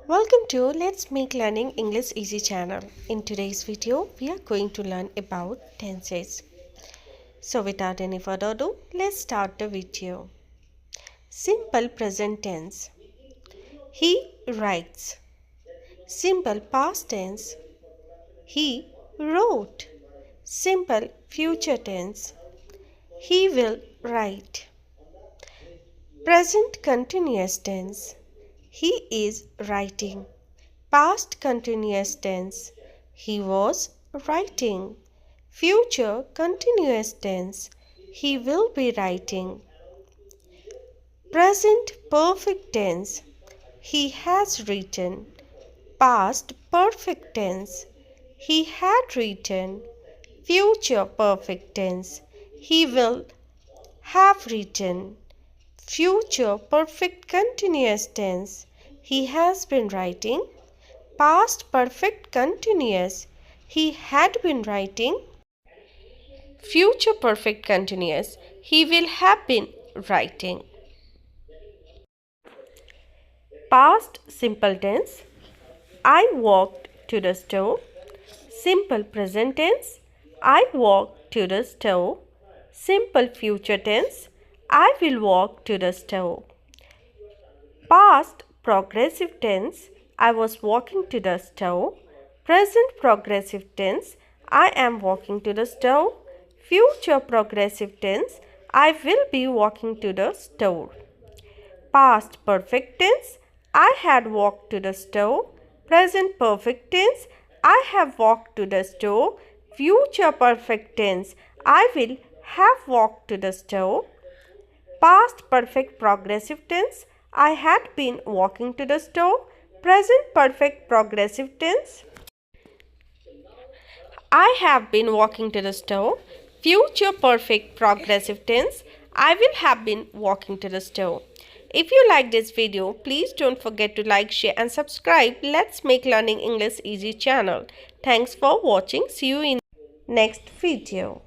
Welcome to Let's Make Learning English Easy channel. In today's video, we are going to learn about tenses. So without any further ado, let's start the video. Simple present tense. He writes. Simple past tense. He wrote. Simple future tense. He will write. Present continuous tense. He is writing. Past continuous tense. He was writing. Future continuous tense. He will be writing. Present perfect tense. He has written. Past perfect tense. He had written. Future perfect tense. He will have written. Future perfect continuous tense. He has been writing. Past perfect continuous. He had been writing. Future perfect continuous. He will have been writing. Past simple tense. I walked to the store. Simple present tense. I walked to the store. Simple future tense. I will walk to the store. Past progressive tense. I was walking to the store. Present progressive tense. I am walking to the store. Future progressive tense. I will be walking to the store. Past perfect tense. I had walked to the store. Present perfect tense. I have walked to the store. Future perfect tense. I will have walked to the store. Past perfect progressive tense. I had been walking to the store. Present perfect progressive tense. I have been walking to the store. Future perfect progressive tense. I will have been walking to the store. If you like this video, please don't forget to like, share and subscribe. Let's Make Learning English Easy channel. Thanks for watching. See you in next video.